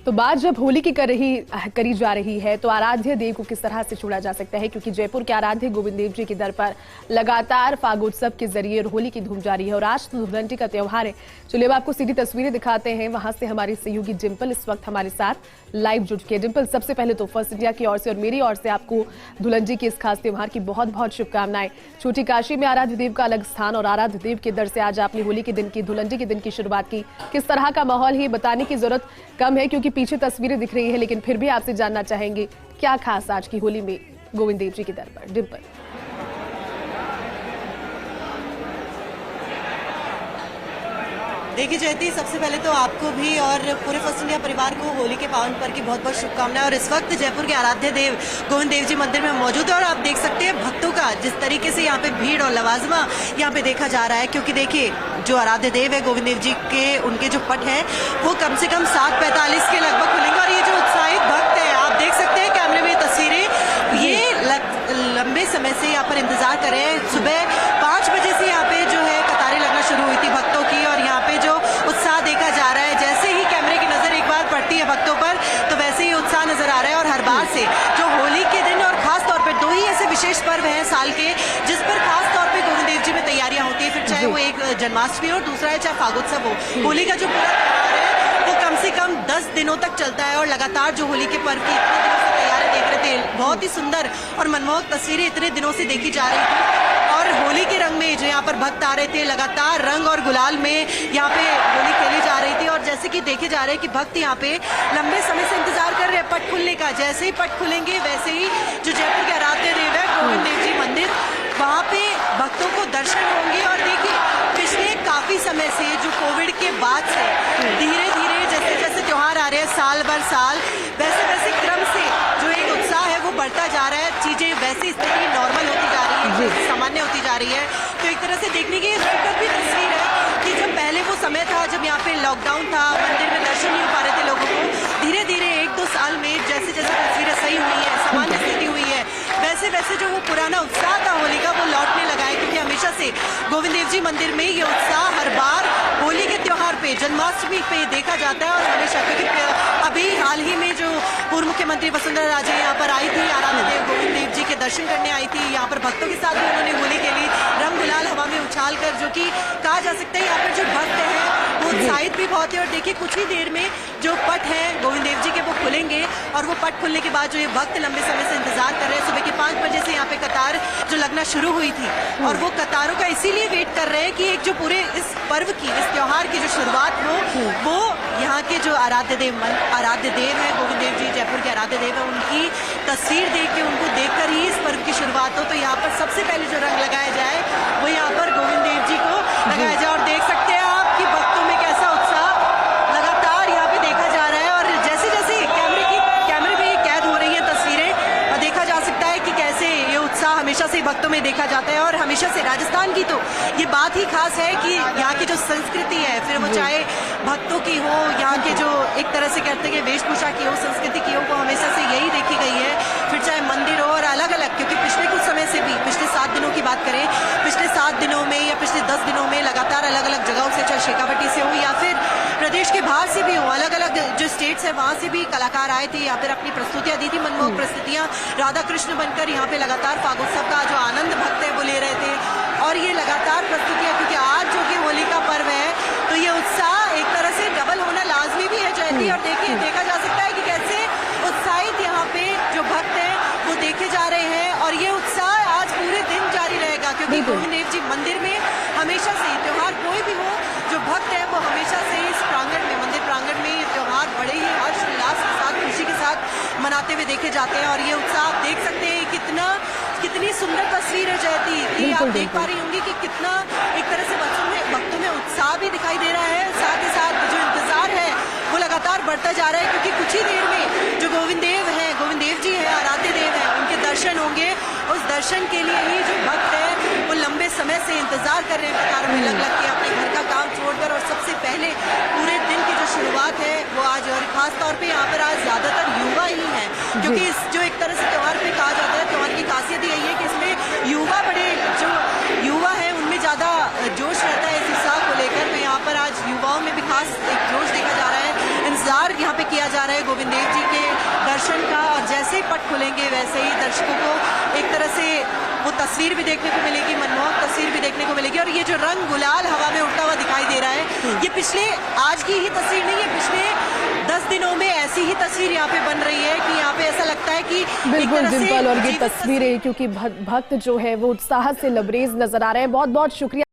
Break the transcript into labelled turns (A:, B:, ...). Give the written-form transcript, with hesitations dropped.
A: तो बात जब होली की करी जा रही है तो आराध्य देव को किस तरह से छोड़ा जा सकता है, क्योंकि जयपुर के आराध्य गोविंद देव जी के दर पर लगातार फागोत्सव के जरिए होली की धूम जारी है और आज तो धुलंडी का त्योहार है। चलिए अब आपको सीधी तस्वीरें दिखाते हैं। वहां से हमारी सहयोगी डिंपल इस वक्त हमारे साथ लाइव जुड़ चुकी है। डिंपल, सबसे पहले तो फर्स्ट इंडिया की ओर से और मेरी ओर से आपको धुलंडी के इस खास त्योहार की बहुत बहुत शुभकामनाएं। छोटी काशी में आराध्य देव का अलग स्थान और आराध्य देव के दर से आज आपने होली के दिन की, धुलंडी के दिन की शुरुआत की। किस तरह का माहौल है बताने की जरूरत कम है क्योंकि पीछे तस्वीरें दिख रही है, लेकिन फिर भी आपसे जानना चाहेंगे क्या खास आज की होली में गोविंद देव जी के दर पर। डिंपल,
B: देखिए जयती, सबसे पहले तो आपको भी और पूरे फर्स्ट इंडिया परिवार को होली के पावन पर्व की बहुत बहुत शुभकामनाएं। और इस वक्त जयपुर के आराध्य देव गोविंद देव जी मंदिर में मौजूद है और आप देख सकते हैं भक्तों का जिस तरीके से यहाँ पे भीड़ और लवाजमा यहाँ पे देखा जा रहा है, क्योंकि देखिए जो आराध्य देव है गोविंद देव जी के, उनके जो पट है वो कम से कम 7:45 के लगभग खुलेंगे। और ये जो उत्साहित भक्त है, आप देख सकते हैं कैमरे में तस्वीरें, ये लंबे समय से यहाँ पर इंतजार कर रहे हैं। सुबह 5 बजे से यहाँ पे जो है कतारें लगना शुरू हुई थी भक्तों की और यहाँ पे जो उत्साह देखा जा रहा है, जैसे ही कैमरे की नजर एक बार पड़ती है भक्तों पर तो वैसे ही उत्साह नजर आ रहा है। और हर बार से जो होली के दिन और खास तौर पर 2 ही ऐसे विशेष पर्व हैं साल के जिस पर खास तौर पर गोविंद देव जी में तैयारियां होती है, फिर चाहे वो एक जन्माष्टमी हो, दूसरा है चाहे फागोत्सव हो। होली का जो पूरा त्योहार है वो कम से कम 10 दिनों तक चलता है और लगातार जो होली के पर्व की इतने दिनों से तैयारी देख रहे थे, बहुत ही सुंदर और मनमोहक तस्वीरें इतने दिनों से देखी जा रही थी। और होली के रंग में जो यहाँ पर भक्त आ रहे थे, लगातार रंग और गुलाल में यहाँ पे होली खेली जा रही थी। और जैसे कि देखे जा रहे हैं कि भक्त यहाँ पे लंबे समय से इंतजार कर रहे हैं पट खुलने का। जैसे ही पट खुलेंगे वैसे ही जो जयपुर के आराध्य देव है गोविंद देव जी मंदिर, वहाँ पे भक्तों को दर्शन होंगे। और देखिए पिछले काफी समय से जो कोविड के बाद से धीरे धीरे जैसे जैसे त्योहार आ रहे हैं साल भर साल, वैसे वैसे क्रम से जो एक उत्साह है वो बढ़ता जा रहा है। चीजें वैसी स्थिति नॉर्मल होती जा रही है, सामान्य होती जा रही है। तो एक तरह से देखने की सुखद भी तस्वीर है कि जब पहले वो समय था जब यहाँ पे लॉकडाउन था, मंदिर में दर्शन नहीं हो पा रहे थे लोगों को, धीरे धीरे 1-2 साल में जैसे जैसे तस्वीरें सही हुई है, सामान्य स्थिति हुई है, वैसे वैसे जो वो पुराना उत्साह था होली का वो लौटने लगा है। क्योंकि हमेशा से गोविंद देव जी मंदिर में ये उत्साह हर बार होली के त्योहार पे, जन्माष्टमी पे देखा जाता है। और हमेशा क्योंकि अभी हाल ही में जो पूर्व मुख्यमंत्री वसुंधरा राजे यहाँ पर आई थी, आराध्य देव गोविंद देव जी के दर्शन करने आई थी, यहाँ पर भक्तों के साथ भी उन्होंने होली खेली, रंग गुलाल हवा में उछाल कर, जो कि कहा जा सकता है यहाँ पर जो भक्त है वो उत्साहित भी बहुत है। और देखिए कुछ ही देर में जो पट है गोविंद देव जी के वो खुलेंगे और वो पट खुलने के बाद जो ये भक्त लंबे समय से इंतजार कर रहे हैं, सुबह के 5 बजे से यहाँ पे कतार जो लगना शुरू हुई थी और वो कतारों का इसीलिए वेट कर रहे हैं कि एक जो पूरे इस पर्व की, इस त्योहार की जो शुरुआत हो वो यहाँ के जो आराध्य देव है गोविंद देव जी, जयपुर के आराध्य देव है, उनकी तस्वीर देख के, उनको देखकर ही इस पर्व की शुरुआत हो। तो यहाँ पर सबसे पहले जो रंग लगाया जाए वो यहाँ पर गोविंद देव जी को लगाया जाए। और देख सकते हैं आप कि भक्तों में कैसा उत्साह लगातार यहाँ पे देखा जा रहा है। और जैसे जैसे कैमरे में कैद हो रही है तस्वीरें, देखा जा सकता है कि कैसे ये उत्साह हमेशा से भक्तों में देखा जाता है। और हमेशा से राजस्थान की तो ये बात ही खास है कि यहाँ की जो संस्कृति है, फिर वो चाहे भक्तों की हो, यहाँ के जो एक तरह से कहते हैं कि वेशभूषा की हो, संस्कृति की हो, वो हमेशा से यही देखी गई है। फिर चाहे मंदिर हो और अलग अलग, क्योंकि पिछले कुछ समय से भी, पिछले 7 दिनों की बात करें, पिछले 7 दिनों में या पिछले 10 दिनों में लगातार अलग अलग जगहों से, चाहे शेखावटी से हो या फिर प्रदेश के बाहर से भी हो, अलग अलग जो स्टेट्स है वहाँ से भी कलाकार आए थे, या फिर अपनी प्रस्तुतियाँ दी थी, मनमोहक प्रस्तुतियाँ राधा कृष्ण बनकर यहाँ पे लगातार फागोत्सव का जो आनंद भक्त है वो ले रहे थे। और ये लगातार प्रस्तुतियाँ, क्योंकि आज जो कि होली का पर्व है तो ये उत्साह एक तरह से डबल होना लाजमी भी है जयती। और देखिए देखा जा सकता है कि कैसे उत्साहित यहाँ पे जो भक्त हैं वो देखे जा रहे हैं और ये उत्साह आज पूरे दिन जारी रहेगा। क्योंकि गोविंद देव जी मंदिर में हमेशा से त्योहार कोई भी हो, जो भक्त है वो हमेशा से इस प्रांगण में, मंदिर प्रांगण में ये त्योहार बड़े ही हर्ष उल्लास के साथ, खुशी के साथ मनाते हुए देखे जाते हैं। और ये उत्साह आप देख सकते हैं कितनी सुंदर तस्वीर है जयती, कि आप देख पा रही होंगी कि कितना एक तरह से भक्तों में उत्साह भी दिखाई दे रहा है, साथ ही साथ जो इंतजार है वो लगातार बढ़ता जा रहा है। क्योंकि कुछ ही देर में जो गोविंद देव जी है, आराध्य देव है, उनके दर्शन होंगे। उस दर्शन के लिए ही जो भक्त है वो लंबे समय से इंतजार कर रहे हैं कतारों में लग के अपने घर का काम छोड़कर। और सबसे पहले पूरे दिन की जो शुरुआत है वो आज, और खास तौर पे यहाँ पर आज ज्यादातर युवा ही है, क्योंकि इस जो एक तरह से त्योहार पे कहा जाता है, त्योहार की खासियत यही है कि इसमें युवा, बड़े जो युवा है उनमें ज्यादा जोश रहता है इस उत्साह को लेकर। तो यहाँ पर आज युवाओं में भी खास एक जोश देखा जा रहा है, इंतजार यहाँ पे किया रहा है गोविंद देव जी के दर्शन का, और जैसे ही पट खुलेंगे वैसे ही दर्शकों को एक तरह से वो तस्वीर भी देखने को मिलेगी, मनमोहक तस्वीर भी देखने को मिलेगी। और ये जो रंग गुलाल हवा में उड़ता हुआ दिखाई दे रहा है, ये पिछले आज की ही तस्वीर नहीं है, पिछले 10 दिनों में ऐसी ही तस्वीर यहाँ पे बन रही है कि यहाँ पे ऐसा लगता है कि
A: बिल्कुल डिम्पल, और ये तस्वीरें क्योंकि भक्त जो है वो उत्साह से लबरेज नजर आ रहे हैं। बहुत बहुत शुक्रिया।